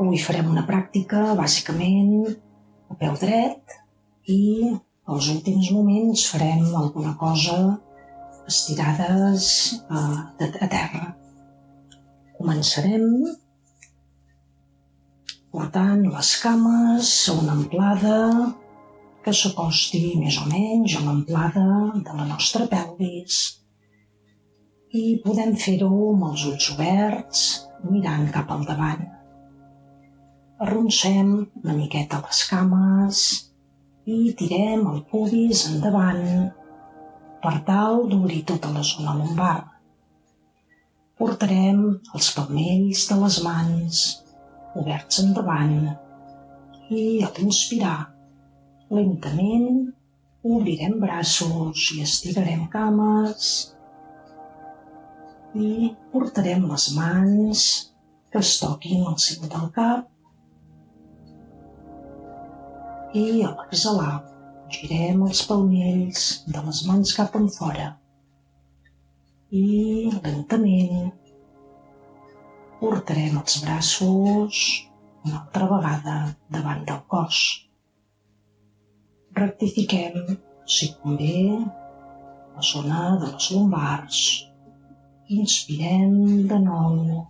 Avui farem una pràctica bàsicament a peu dret i als últims moments farem alguna cosa estirades a terra. Començarem portant les cames a una amplada que s'acosti més o menys a l'amplada de la nostra pelvis i podem fer-ho amb els ulls oberts, mirant cap al davant. Arronsem una miqueta les cames i tirem el pubis endavant per tal d'obrir tota la zona lumbar. Portarem els palmells de les mans oberts endavant i a l'inspirar lentament obrirem braços i estirarem cames i portarem les mans que es toquin al cim del cap i a l'exhalar girem els palmells de les mans cap enfora i lentament portarem els braços una altra vegada davant del cos. Rectifiquem, si convé, la zona de les lumbars. Inspirem de nou.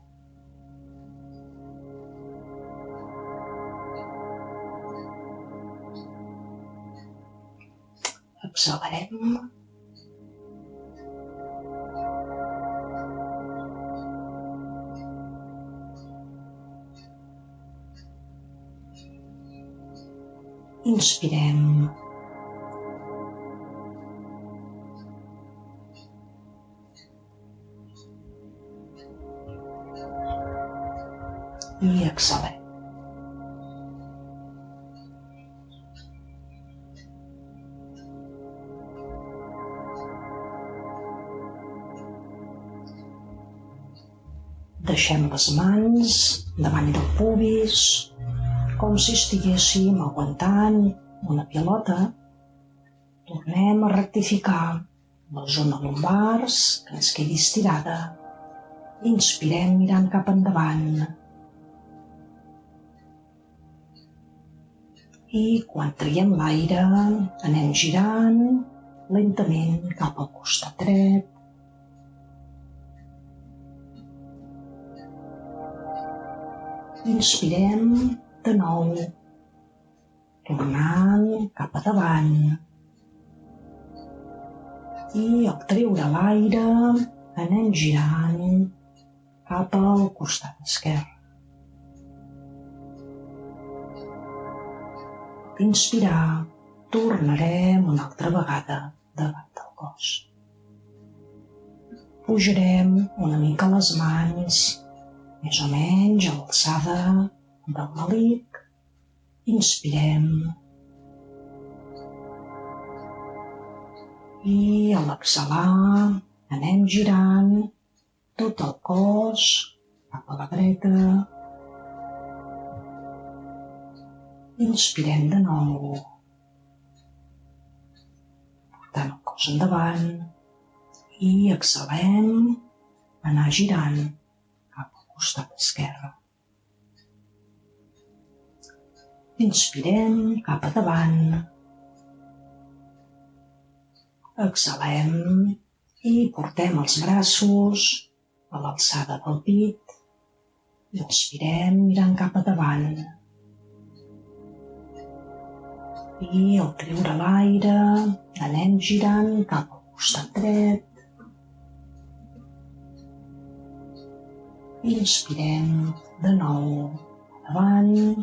Exhalarem. Inspirem. I exhalem. Deixem les mans davant del pubis, com si estiguéssim aguantant una pilota. Tornem a rectificar la zona lumbars que ens quedi estirada. Inspirem mirant cap endavant. I quan traiem l'aire anem girant lentament cap al costat dret. Inspirem de nou, tornant cap a davant. I al treure l'aire anem girant cap al costat esquerre. Inspirar, tornarem una altra vegada davant del cos. Pujarem una mica les mans, més o menys a l'alçada del melic. Inspirem. I a l'exhalar anem girant tot el cos cap a la dreta. Inspirem de nou, portant el cos endavant i exhalem, anar girant cap al costat esquerre. Inspirem cap a davant, exhalem i portem els braços a l'alçada del pit. Inspirem mirant cap a davant. I al treure l'aire anem girant cap al costat dret. Inspirem de nou endavant.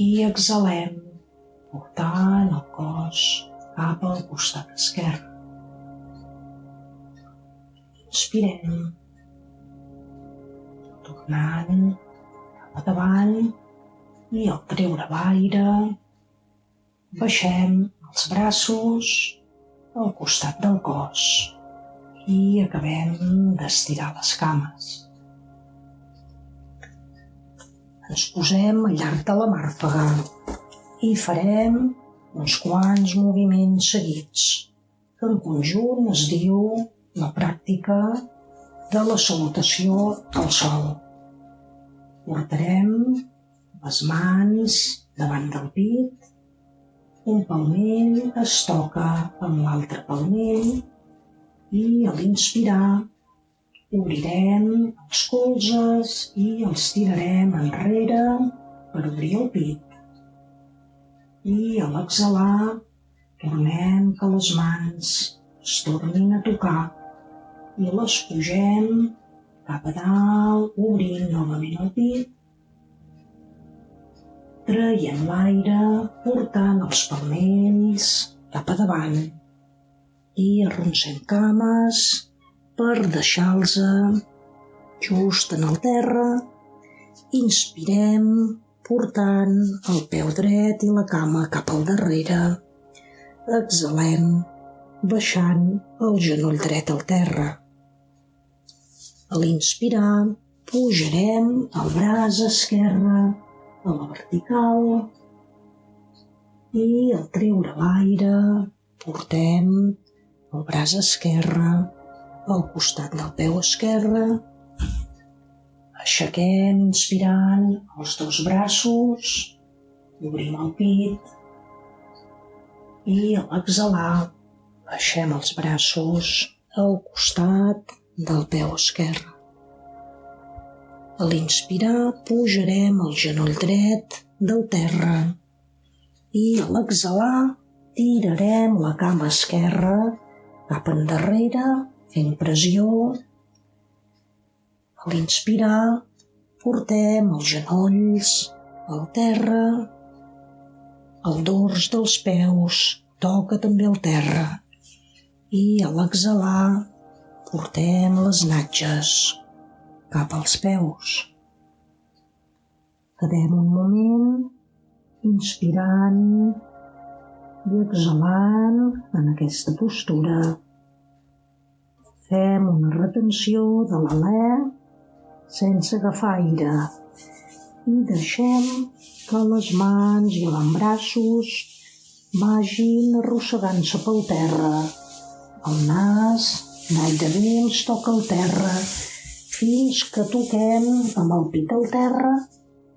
I exhalem, portant el cos cap al costat esquerre. Inspirem, tornant cap a davant. I al treure l'aire baixem els braços al costat del cos i acabem d'estirar les cames. Ens posem al llarg de la màrfega i farem uns quants moviments seguits, que en conjunt es diu la pràctica de la salutació al sol. Portarem les mans davant del pit, un palmell es toca amb l'altre palmell i a l'inspirar obrirem els colzes i els tirarem enrere per obrir el pit. I a l'exhalar tornem que les mans es tornin a tocar i les pugem cap a dalt, obrint novament el pit, traient l'aire, portant els palmells cap a davant i arronsem cames per deixar-los just en el terra. Inspirem portant el peu dret i la cama cap al darrere. Exhalem baixant el genoll dret al terra. A l'inspirar, pujarem el braç esquerre a la vertical i al treure l'aire portem el braç esquerre al costat del peu esquerre. Aixequem inspirant els dos braços, obrim el pit i a l'exhalar baixem els braços al costat del peu esquerre. A l'inspirar pujarem el genoll dret del terra i a l'exhalar tirarem la cama esquerra cap endarrere fent pressió. A l'inspirar portem els genolls al terra, el dors dels peus toca també el terra i a l'exhalar portem les natges cap als peus. Quedem un moment inspirant i exhalant en aquesta postura. Fem una retenció de l'alè sense agafar aire i deixem que les mans i avantbraços vagin arrossegant-se pel terra. El nas gairebé ens toca el terra fins que toquem amb el pit al terra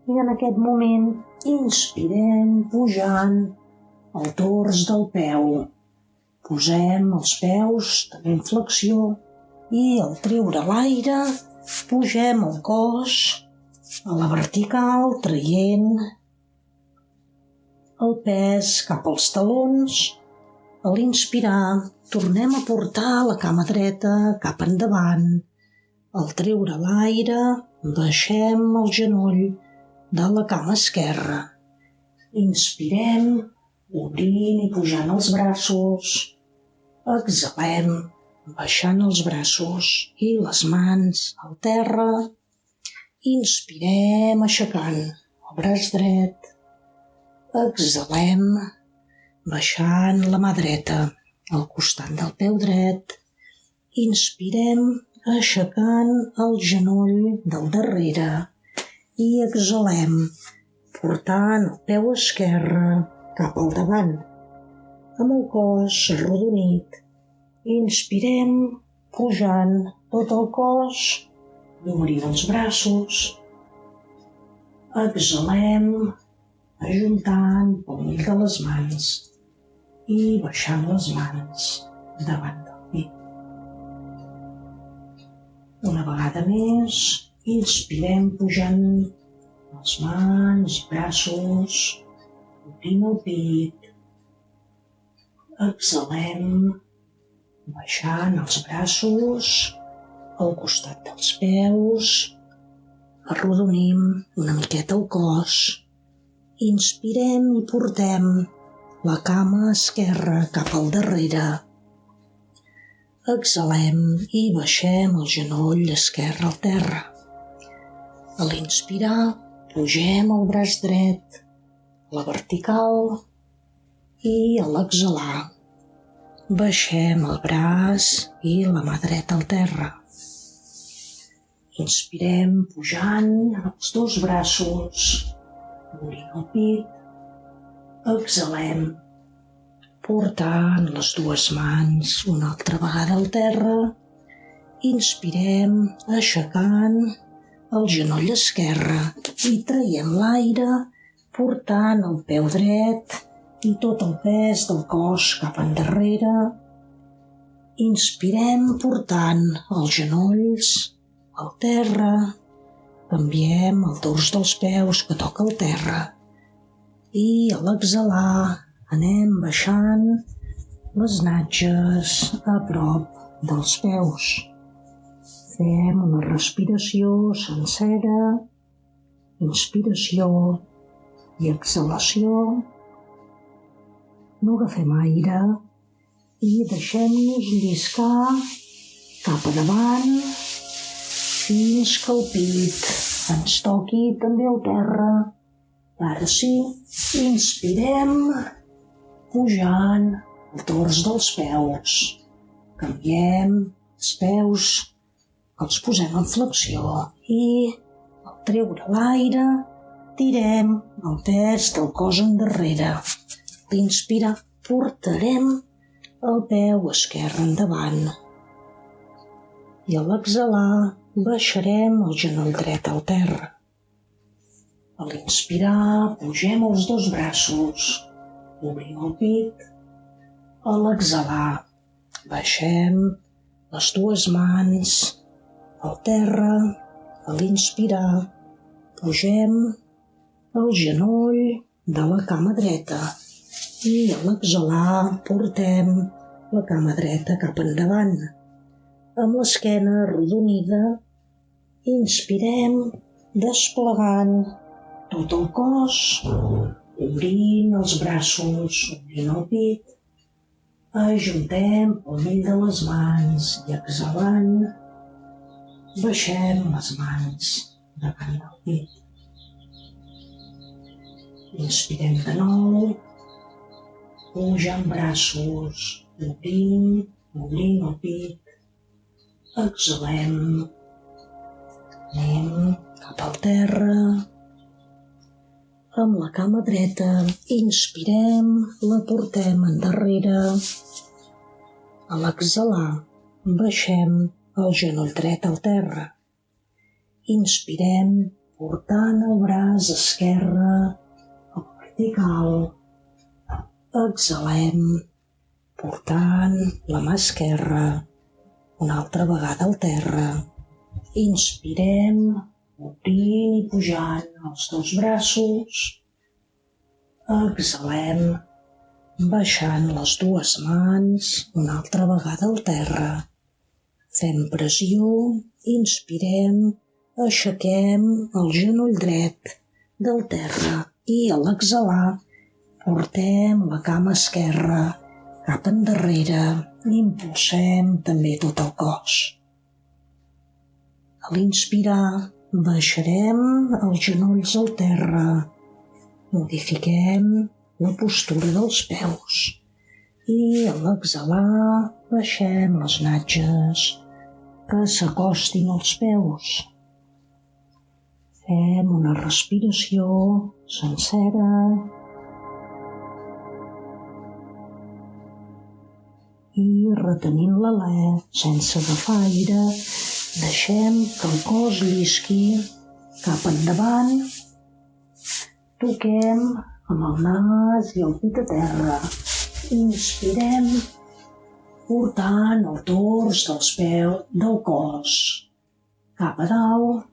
i en aquest moment inspirem pujant el dors del peu. Posem els peus també en flexió i al treure l'aire pugem el cos a la vertical traient el pes cap als talons. A l'inspirar tornem a portar la cama dreta cap endavant. Al treure l'aire baixem el genoll de la cama esquerra. Inspirem obrint i pujant els braços. Exhalem baixant els braços i les mans al terra. Inspirem aixecant el braç dret. Exhalem baixant la mà dreta al costat del peu dret. Inspirem aixecant el genoll del darrere i exhalem portant el peu esquerre cap al davant amb el cos arrodonit. Inspirem pujant tot el cos i obrint els braços. Exhalem ajuntant el palmell de les mans i baixant les mans davant del pit. Una vegada més, inspirem pujant les mans i braços, obrint el pit. Exhalem baixant els braços al costat dels peus, arrodonim una miqueta el cos. Inspirem i portem la cama esquerra cap al darrere. Exhalem i baixem el genoll esquerre al terra. A l'inspirar, pugem el braç dret a la vertical i a l'exhalar, baixem el braç i la mà dreta al terra. Inspirem pujant els dos braços, obrint el pit. Exhalem, portant les dues mans una altra vegada al terra Inspirem aixecant el genoll esquerre i traiem l'aire portant el peu dret i tot el pes del cos cap endarrere. Inspirem portant els genolls al terra. Canviem el dors dels peus que toca el terra. I a l'exhalar anem baixant les natges a prop dels peus. Fem una respiració sencera, inspiració i exhalació. No agafem aire i deixem-nos lliscar cap a davant fins que el pit ens toqui també el terra. Ara sí, inspirem pujant el tors dels peus. Canviem els peus, els posem en flexió i al treure l'aire tirem el pes del cos endarrere. A l'inspirar portarem el peu esquerre endavant i a l'exhalar baixarem el genoll dret al terra. A l'inspirar pugem els dos braços, obrim el pit. A l'exhalar baixem les dues mans al terra. A l'inspirar pugem el genoll de la cama dreta i a l'exhalar portem la cama dreta cap endavant. Amb l'esquena arrodonida, inspirem desplegant tot el cos, obrint els braços, obrint el pit. Ajuntem el palmell de les mans i exhalant, baixem les mans davant del pit. Inspirem de nou, pujant braços, obrint el pit. Exhalem, anem cap al terra. Amb la cama dreta inspirem, la portem endarrere. A l'exhalar baixem el genoll dret al terra. Inspirem portant el braç esquerre al vertical. Exhalem portant la mà esquerra una altra vegada al terra. Inspirem obrint i pujant els dos braços. Exhalem baixant les dues mans una altra vegada al terra. Fem pressió, inspirem, aixequem el genoll dret del terra i a l'exhalar portem la cama esquerra cap endarrere i impulsem també tot el cos. A l'inspirar baixarem els genolls al terra, modifiquem la postura dels peus i a l'exhalar baixem les natges que s'acostin als peus. Fem una respiració sencera i retenint l'alè sense agafar aire, deixem que el cos llisqui cap endavant. Toquem amb el nas i el pit a terra. Inspirem portant el tors dels peus del cos cap a dalt.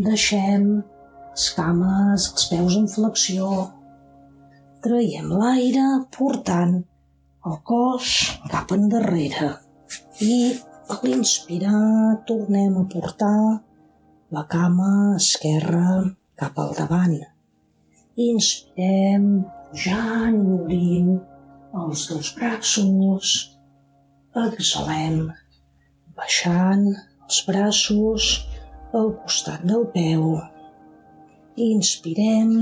Deixem les cames, els peus en flexió. Traiem l'aire portant el cos cap endarrere i a l'inspirar tornem a portar la cama esquerra cap al davant. Inspirem pujant i obrint els dos braços. Exhalem baixant els braços al costat del peu. Inspirem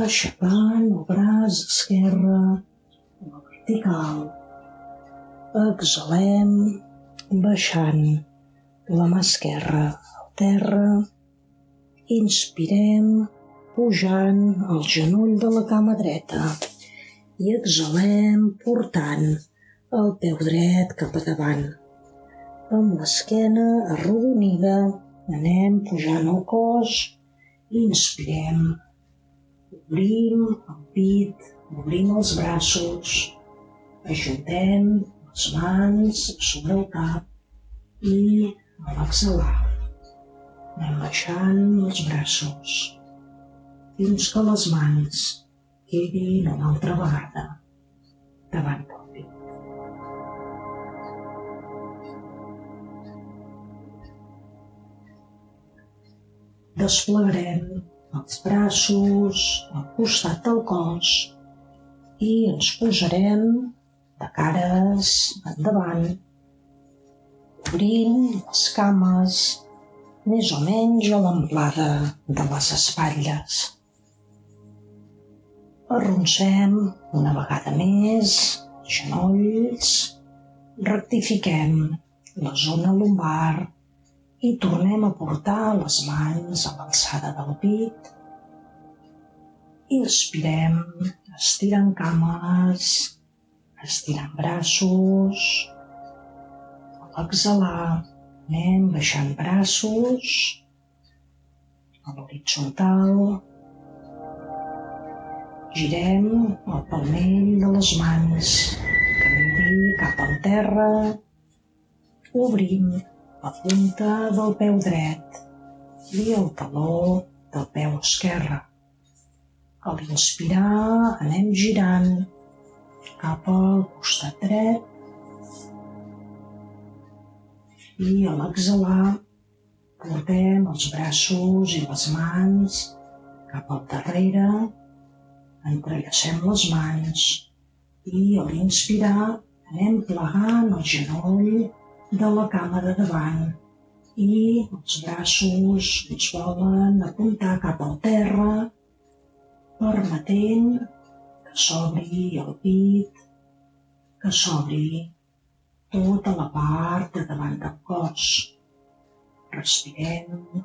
aixecant el braç esquerre vertical. Exhalem baixant la mà esquerra al terra. Inspirem pujant el genoll de la cama dreta i exhalem portant el peu dret cap a davant. amb l'esquena arrodonida, anem pujant el cos, inspirem, obrim el pit, obrim els braços, ajuntem les mans sobre el cap i a l'exhalar anem baixant els braços fins que les mans quedin una altra vegada davant del pit. Desplegarem els braços al costat del cos i ens posarem de cares endavant, obrint les cames més o menys a l'amplada de les espatlles. Arronsem una vegada més els genolls, rectifiquem la zona lumbar i tornem a portar les mans a l'alçada del pit. Inspirem, estirant cames, estirant braços. A l'exhalar anem baixant braços a l'horitzontal. Girem el palmell de les mans que miri cap al terra. Obrim la punta del peu dret i el taló del peu esquerre. A l'inspirar anem girant cap al costat dret i a l'exhalar portem els braços i les mans cap al darrere, entrellacem les mans i a l'inspirar anem plegant el genoll de la cama de davant i els braços ens volen apuntar cap al terra, permetent que s'obri el pit, que s'obri tota la part de davant del cos. Respirem.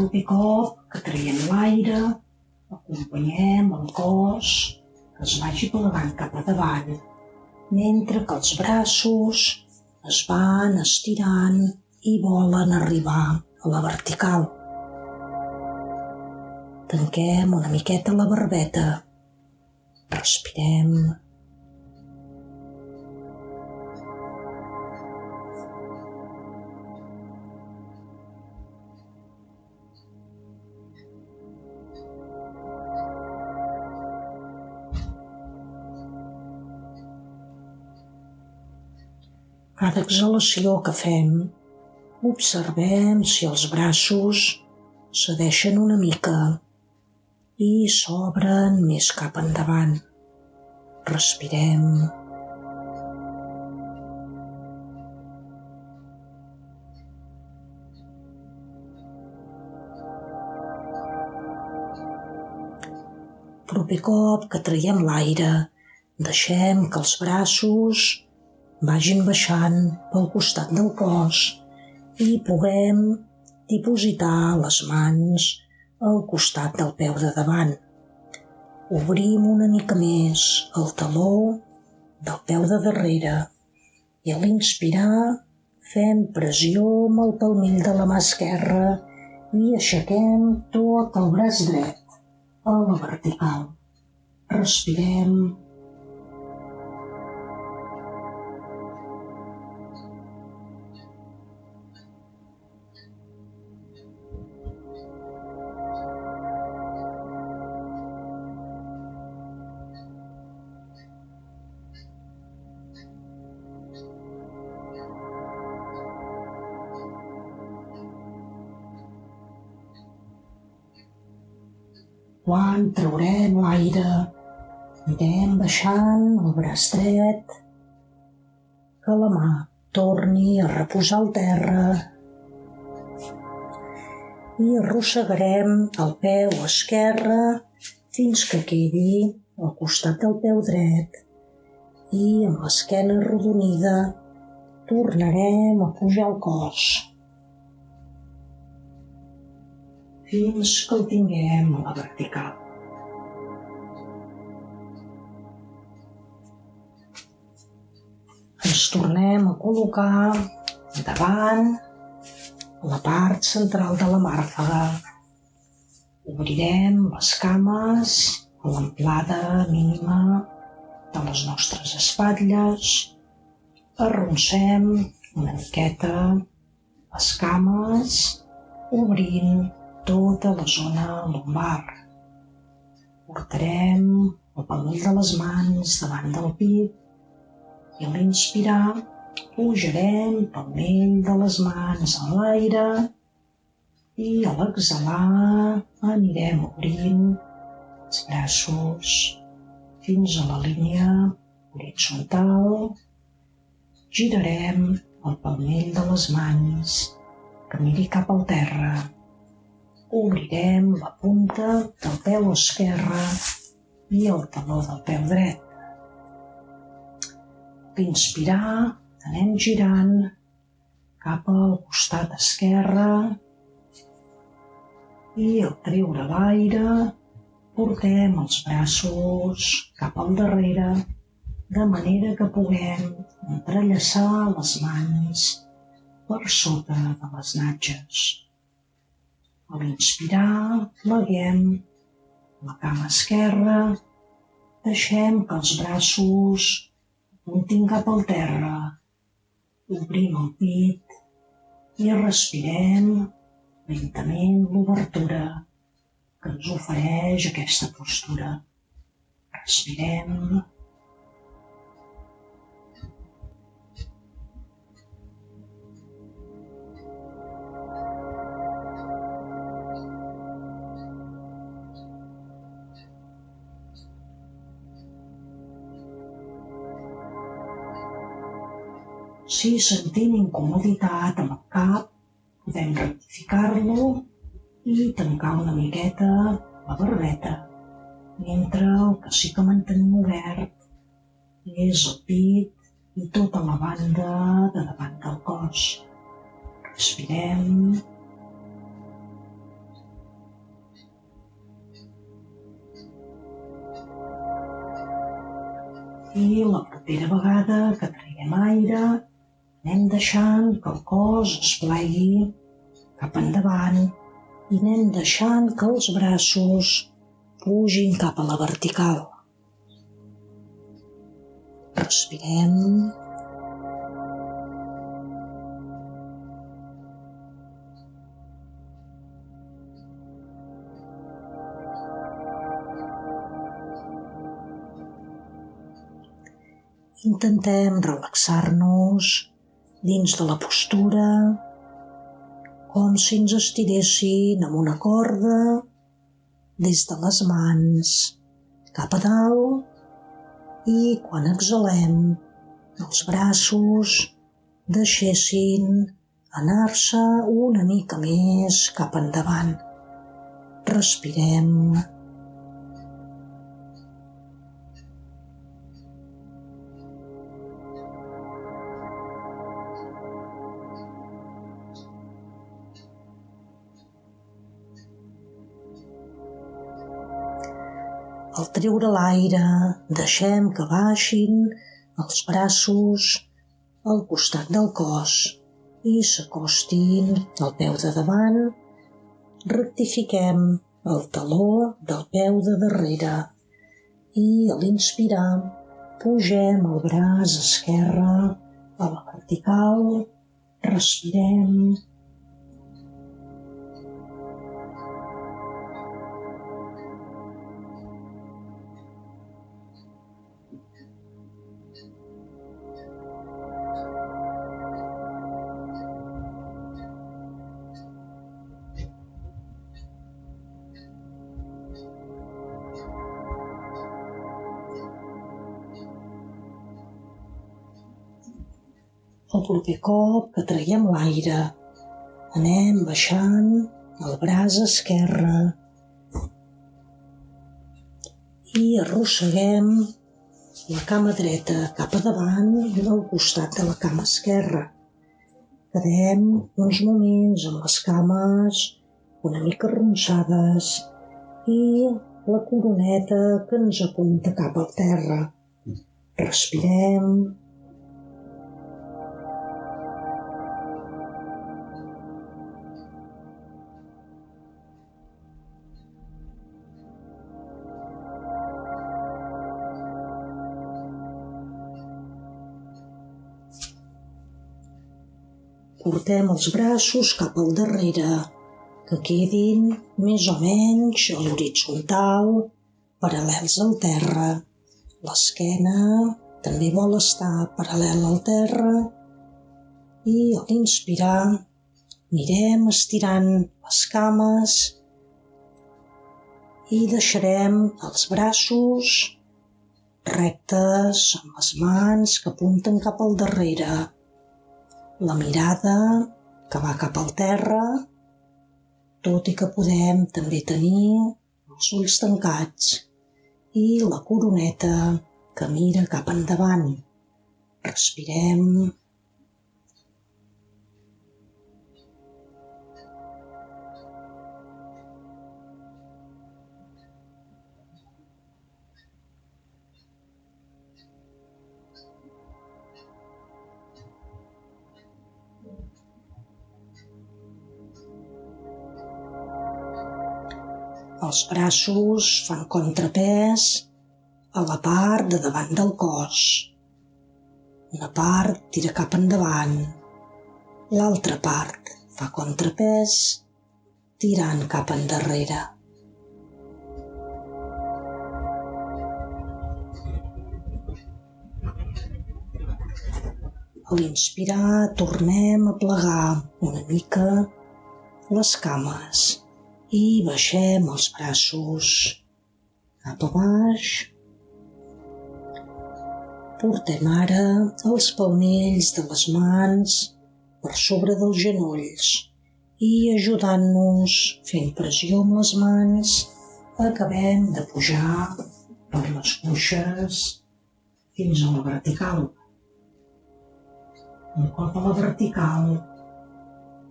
Proper cop que traiem l'aire, acompanyem el cos que es vagi plegant cap a davant, mentre que els braços es van estirant i volen arribar a la vertical. Tanquem una miqueta la barbeta. Respirem. Cada exhalació que fem, observem si els braços cedeixen una mica i s'obren més cap endavant. Respirem. Proper cop que traiem l'aire, deixem que els braços vagin baixant pel costat del cos i puguem dipositar les mans al costat del peu de davant. Obrim una mica més el taló del peu de darrere i a l'inspirar fem pressió amb el palmell de la mà esquerra i aixequem tot el braç dret a la vertical. Respirem. Quan traurem l'aire, anirem baixant el braç dret, que la mà torni a reposar al terra i arrossegarem el peu esquerre fins que quedi al costat del peu dret i amb l'esquena arrodonida tornarem a pujar el cos fins que el tinguem a la vertical. Ens tornem a col·locar davant la part central de la màrfega. Obrirem les cames a l'amplada mínima de les nostres espatlles. Arronsem una miqueta les cames, obrint tota la zona lumbar. Portarem el palmell de les mans davant del pit i a l'inspirar pujarem el palmell de les mans a l'aire i a l'exhalar anirem obrint els braços fins a la línia horitzontal. Girarem el palmell de les mans que miri cap al terra. Obrirem la punta del peu esquerre i el taló del peu dret. Inspirar, anem girant cap al costat esquerre i al treure l'aire portem els braços cap al darrere de manera que puguem entrellaçar les mans per sota de les natges. A l'inspirar, pleguem la cama esquerra, deixem que els braços apuntin cap al terra, obrim el pit i respirem lentament l'obertura que ens ofereix aquesta postura. Respirem. Si sentim incomoditat amb el cap, podem rectificar-lo i tancar una miqueta la barbeta, mentre el que sí que mantenim obert és el pit i tota la banda de davant del cos. Respirem. I la propera vegada que traiem aire, anem deixant que el cos es plegui cap endavant i anem deixant que els braços pugin cap a la vertical. Respirem. Intentem relaxar-nos dins de la postura, com si ens estiréssim amb una corda des de les mans cap a dalt i quan exhalem els braços deixessin anar-se una mica més cap endavant. Respirem. Al treure l'aire, deixem que baixin els braços al costat del cos i s'acostin al peu de davant. Rectifiquem el taló del peu de darrere i a l'inspirar pugem el braç esquerre a la vertical. Respirem. El proper cop que traiem l'aire, anem baixant el braç esquerre i arrosseguem la cama dreta cap a davant del costat de la cama esquerra. Quedem uns moments amb les cames una mica arronsades i la coroneta que ens apunta cap al terra. Respirem. Portem els braços cap al darrere, que quedin més o menys a l'horitzontal, paral·lels al terra. L'esquena també vol estar paral·lel al terra i a l'inspirar anirem estirant les cames i deixarem els braços rectes amb les mans que apunten cap al darrere. La mirada que va cap al terra, tot i que podem també tenir els ulls tancats, i la coroneta que mira cap endavant. Respirem. Els braços fan contrapès a la part de davant del cos. Una part tira cap endavant, l'altra part fa contrapès tirant cap endarrere. A l'inspirar tornem a plegar una mica les cames i baixem els braços cap a baix. Portem ara els palmells de les mans per sobre dels genolls i ajudant-nos, fent pressió amb les mans, acabem de pujar per les cuixes fins a la vertical. Un cop a la vertical,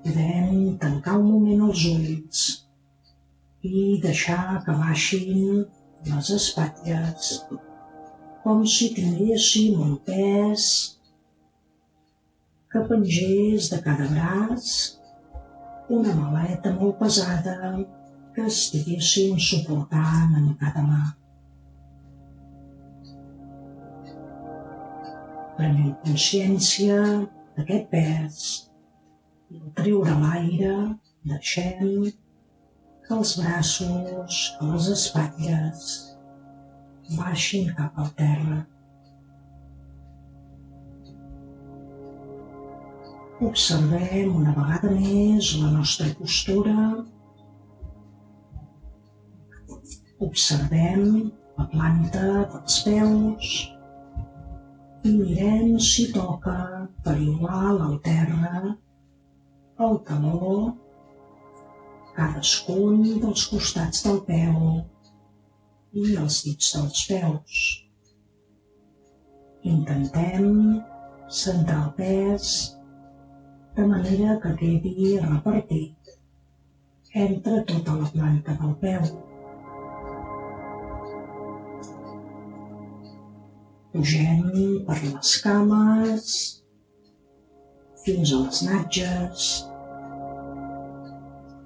podem tancar un moment els ulls i deixar que baixin les espatlles, com si tinguéssim un pes que pengés de cada braç, una maleta molt pesada que estiguéssim suportant amb cada mà. Prenem consciència d'aquest pes i al treure l'aire deixem que els braços, que les espatlles baixin cap al terra. Observem una vegada més la nostra postura. Observem la planta dels peus i mirem si toca per igual al terra el taló, cadascun dels costats del peu i els dits dels peus. Intentem centrar el pes de manera que quedi repartit entre tota la planta del peu. Pugem per les cames fins a les natges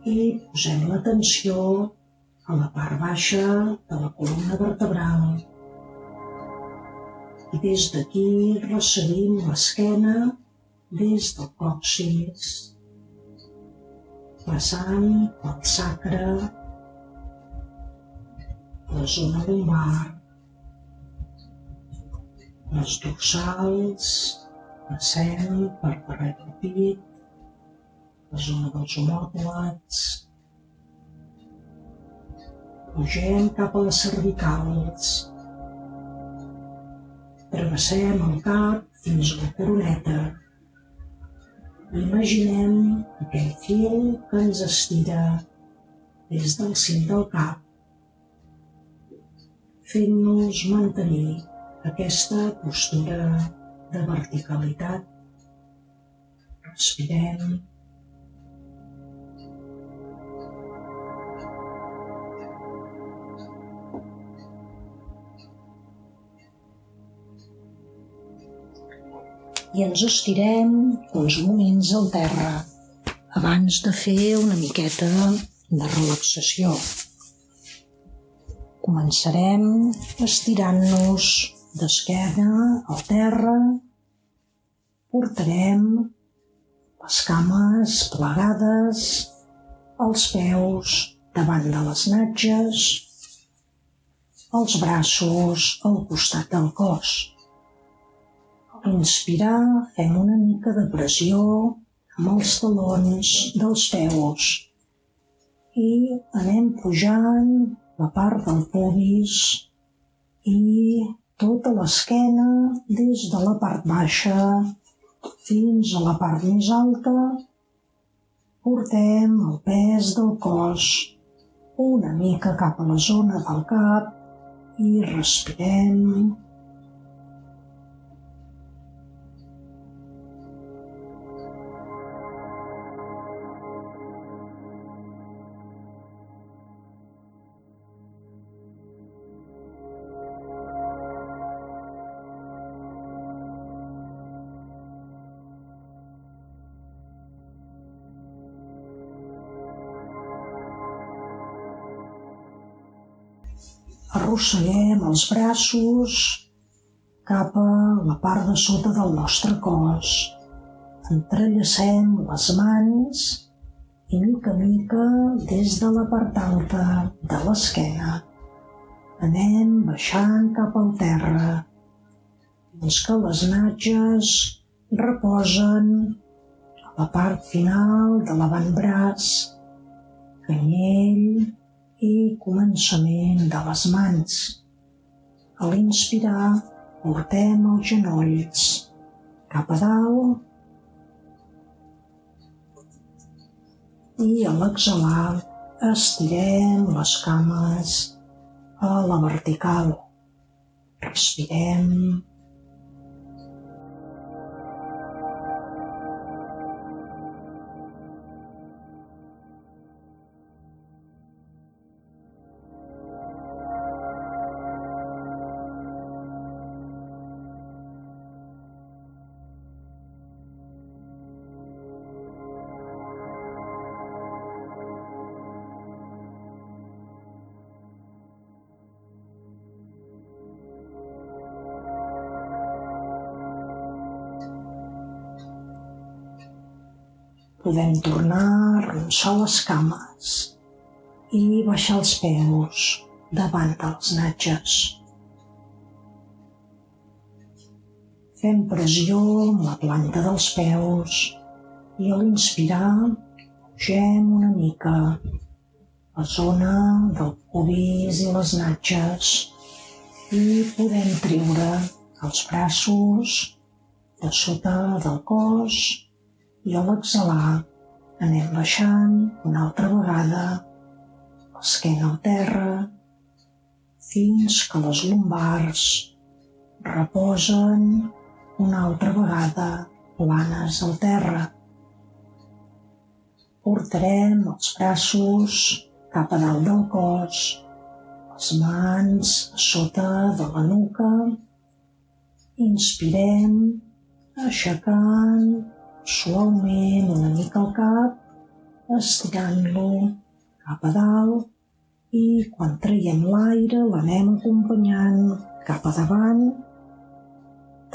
i posem l'atenció a la part baixa de la columna vertebral. I des d'aquí resseguim l'esquena des del còccix, passant pel sacre, la zona lumbar, les dorsals, passem per carrer del pit, la zona dels omòplats, pugem cap a les cervicals, travessem el cap fins a la coroneta Imaginem aquell fil que ens estira des del cim del cap, fent-nos mantenir aquesta postura de verticalitat. Respirem. I ens estirem uns moments al terra abans de fer una miqueta de relaxació. Començarem estirant-nos d'esquena al terra. Portarem les cames plegades, els peus davant de les natges, els braços al costat del cos. A l'inspirar fem una mica de pressió amb els talons dels peus i anem pujant la part del pubis i tota l'esquena des de la part baixa fins a la part més alta. Portem el pes del cos una mica cap a la zona del cap i respirem. Arrosseguem els braços cap a la part de sota del nostre cos. Entrellacem les mans i mica a mica des de la part alta de l'esquena anem baixant cap al terra fins que les natges reposen a la part final de l'avantbraç, canyell i començament de les mans. A l'inspirar portem els genolls cap a dalt i a l'exhalar estirem les cames a la vertical. Respirem. Podem tornar a arronsar les cames i baixar els peus davant dels natges. Fem pressió amb la planta dels peus i a l'inspirar pugem una mica la zona del pubis i les natges i podem treure els braços de sota del cos. I a l'exhalar anem baixant una altra vegada l'esquena al terra fins que les lumbars reposen una altra vegada planes al terra. Portarem els braços cap a dalt del cos, les mans a sota de la nuca. Inspirem, aixecant suaument una mica el cap, estirant-lo cap a dalt i quan traiem l'aire l'anem acompanyant cap a davant.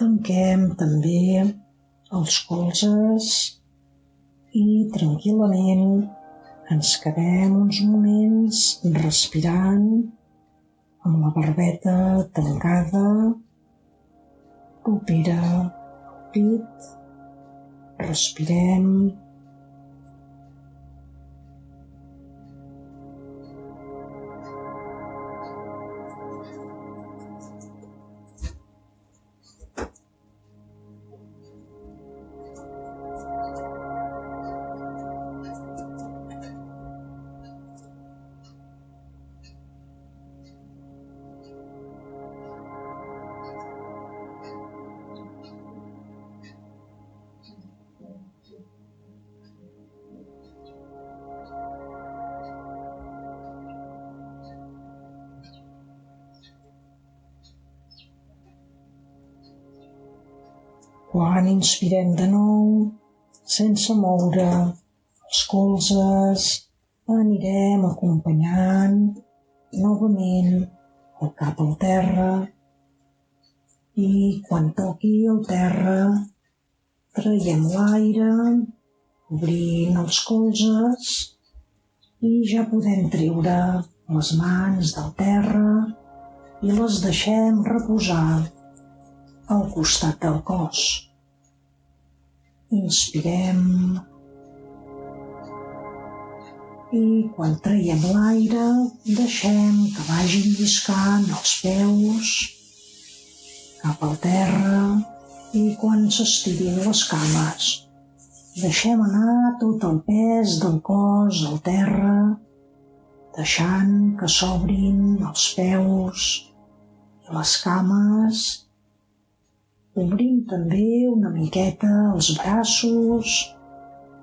Tanquem també els colzes i tranquil·lament ens quedem uns moments respirant amb la barbeta tancada, propera al pit. Respirem. Quan inspirem de nou, sense moure els colzes, anirem acompanyant novament el cap al terra i quan toqui el terra traiem l'aire, obrint els colzes i ja podem treure les mans del terra i les deixem reposar al costat del cos. Inspirem i quan traiem l'aire deixem que vagin lliscant els peus cap al terra i quan s'estirin les cames deixem anar tot el pes del cos al terra, deixant que s'obrin els peus i les cames, obrint també una miqueta els braços,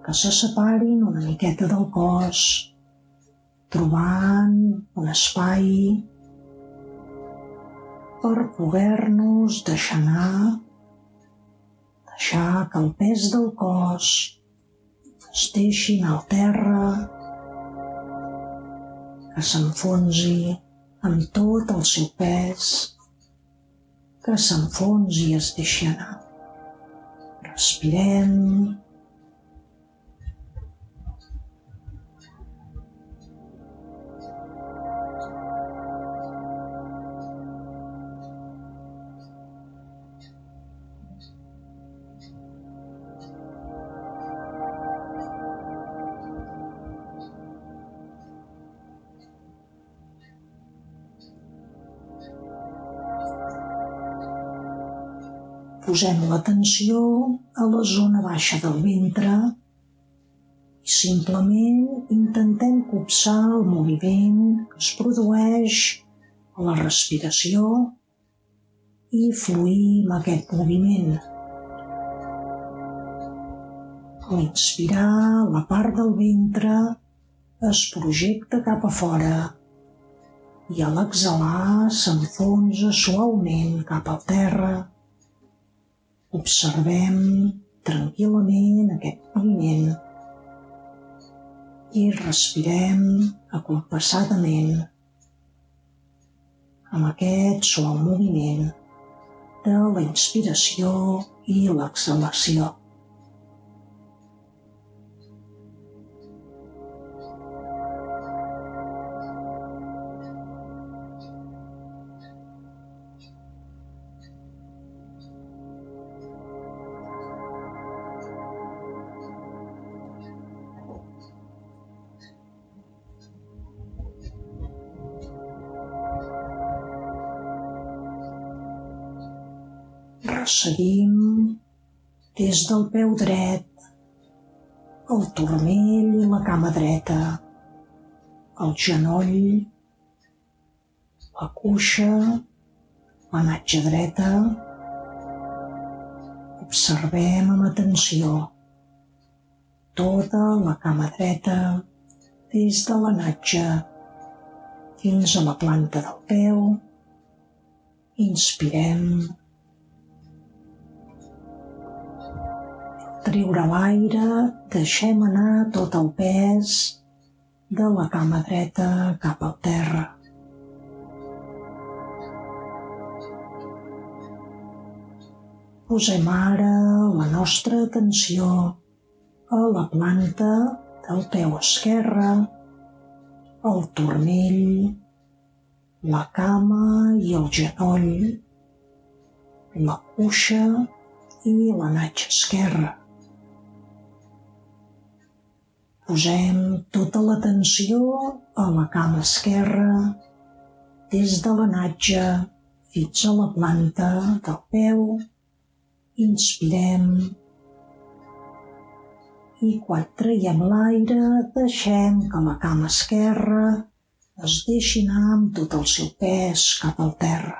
que se separin una miqueta del cos, trobant un espai per poder-nos deixar anar, deixar que el pes del cos es deixi anar al terra, que s'enfonsi amb tot el seu pes, que s'enfonsi i es deixi anar. Respirem. Posem l'atenció a la zona baixa del ventre i simplement intentem copsar el moviment que es produeix a la respiració i fluir amb aquest moviment. A l'inspirar, la part del ventre es projecta cap a fora i a l'exhalar s'enfonsa suaument cap al terra. Observem tranquil·lament aquest moviment i respirem acompassadament amb aquest suau moviment de la inspiració i l'exhalació. Resseguim des del peu dret, el turmell i la cama dreta, el genoll, la cuixa, la natja dreta. Observem amb atenció tota la cama dreta des de la natja fins a la planta del peu. Inspirem. Treure l'aire, deixem anar tot el pes de la cama dreta cap al terra. Posem ara la nostra atenció a la planta del peu esquerre, el turmell, la cama i el genoll, la cuixa i la natja esquerra. Posem tota l'atenció a la cama esquerra, des de la natja fins a la planta del peu. Inspirem i quan traiem l'aire deixem que la cama esquerra es deixi anar amb tot el seu pes cap al terra.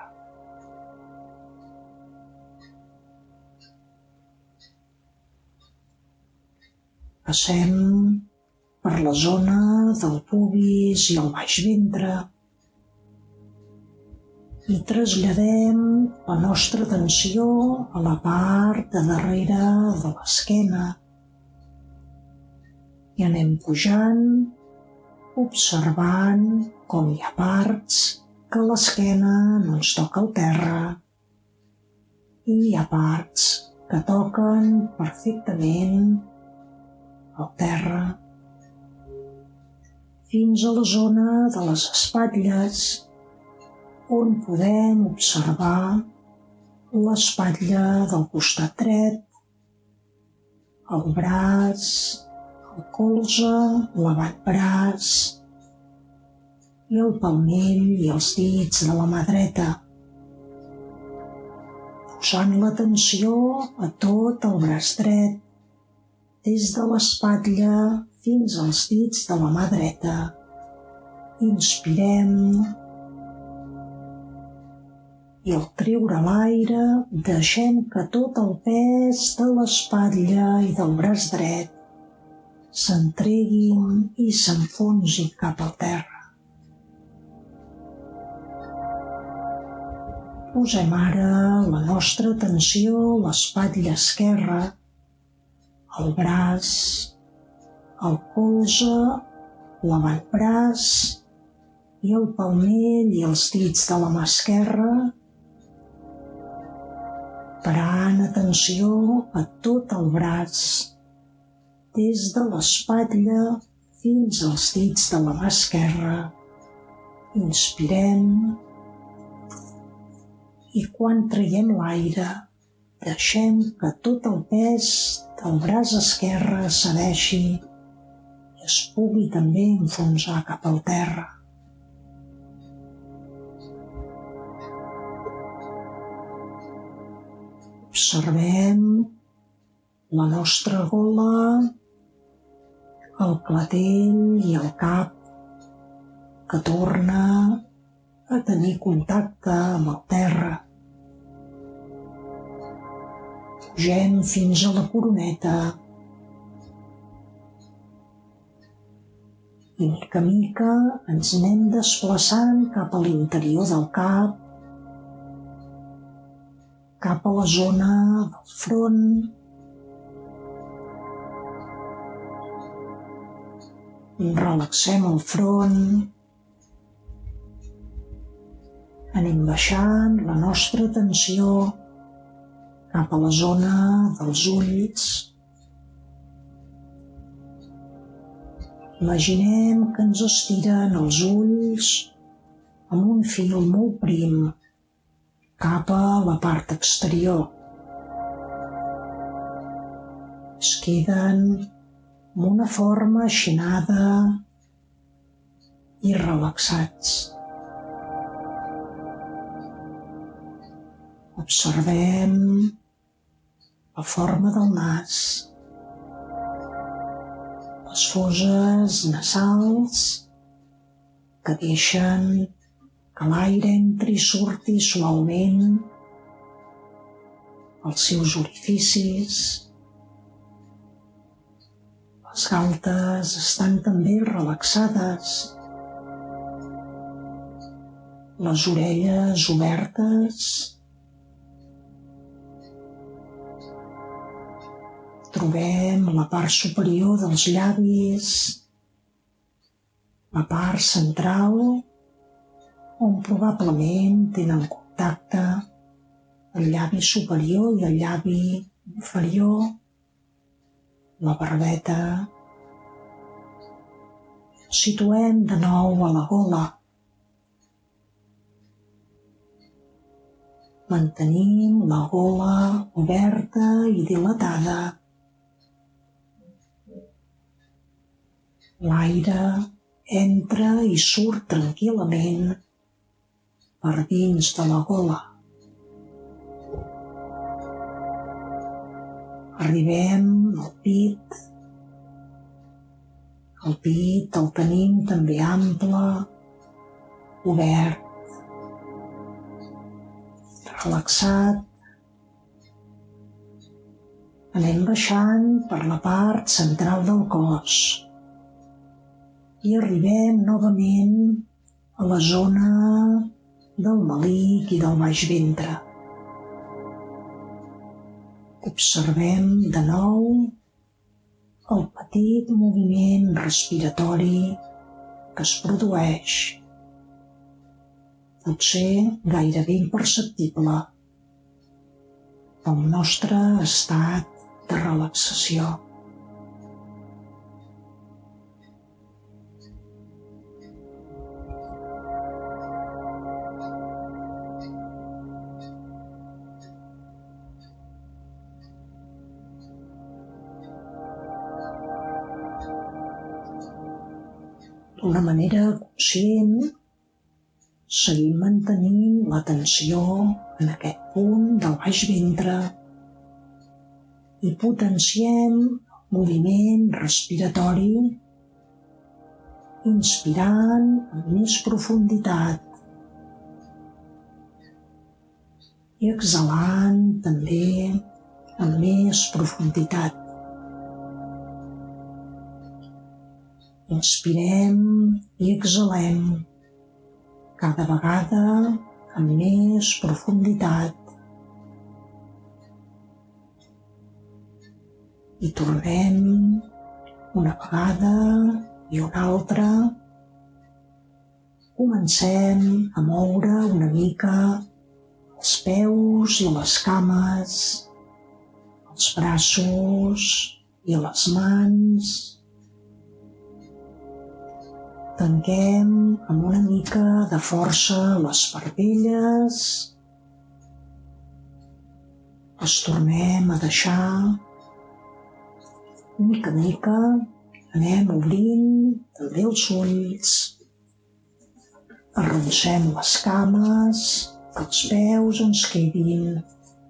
Passem per la zona del pubis i el baix ventre. i traslladem la nostra atenció a la part de darrere de l'esquena i anem pujant, observant com hi ha parts que l'esquena no ens toca el terra i hi ha parts que toquen perfectament el terra, fins a la zona de les espatlles, on podem observar l'espatlla del costat dret, el braç, el colze, l'avantbraç i el palmell i els dits de la mà dreta, posant l'atenció a tot el braç dret, des de l'espatlla fins als dits de la mà dreta. Inspirem i al treure l'aire deixem que tot el pes de l'espatlla i del braç dret s'entreguin i s'enfonsin cap al terra. Posem ara la nostra atenció a l'espatlla esquerra, el braç, el colze, l'avantbraç i el palmell i els dits de la mà esquerra, parant atenció a tot el braç, des de l'espatlla fins als dits de la mà esquerra. Inspirem i quan traiem l'aire, deixem que tot el pes del braç esquerre cedeixi i es pugui també enfonsar cap al terra. Observem la nostra gola, el clatell i el cap que torna a tenir contacte amb el terra. Pugem fins a la coroneta i mica a mica ens anem desplaçant cap a l'interior del cap, cap a la zona del front, relaxem el front, anem baixant la nostra atenció cap a la zona dels ulls. Imaginem que ens estiren els ulls amb un fil molt prim cap a la part exterior. Es queden amb una forma aixinada i relaxats. Observem la forma del nas, les fosses nasals que deixen que l'aire entri i surti suaument als seus orificis. Les galtes estan també relaxades, les orelles obertes. Trobem la part superior dels llavis, la part central, on probablement tenen contacte el llavi superior i el llavi inferior, la barbeta. Ens situem de nou a la gola. Mantenim la gola oberta i dilatada. L'aire entra i surt tranquil·lament per dins de la gola. Arribem al pit. El pit el tenim també ample, obert, relaxat. Anem baixant per la part central del cos i arribem novament a la zona del melic i del baix ventre. Observem de nou el petit moviment respiratori que es produeix, potser gairebé imperceptible, pel nostre estat de relaxació. D'una manera conscient, seguim mantenint l'atenció en aquest punt del baix ventre i potenciem el moviment respiratori, inspirant amb més profunditat i exhalant també amb més profunditat. Inspirem i exhalem cada vegada amb més profunditat i tornem una vegada i una altra. Comencem a moure una mica els peus i les cames, els braços i les mans. Tanquem amb una mica de força les parpelles. Les tornem a deixar. Mica en mica anem obrint també els ulls. Arronsem les cames, que els peus ens quedin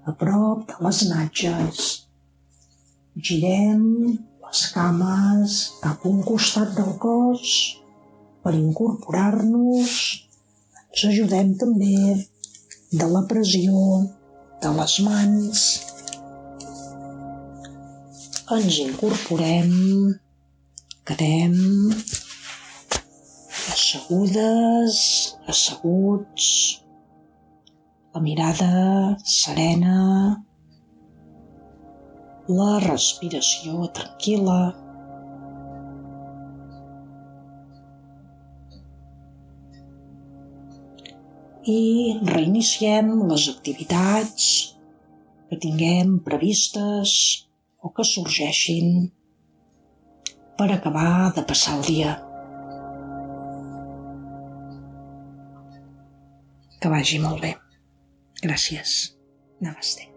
a prop de les natges. Girem les cames cap a un costat del cos. Per incorporar-nos, ens ajudem també de la pressió de les mans. Ens incorporem, quedem assegudes, asseguts, la mirada serena, la respiració tranquil·la. I reiniciem les activitats que tinguem previstes o que sorgeixin per acabar de passar el dia. Que vagi molt bé. Gràcies. Namaste.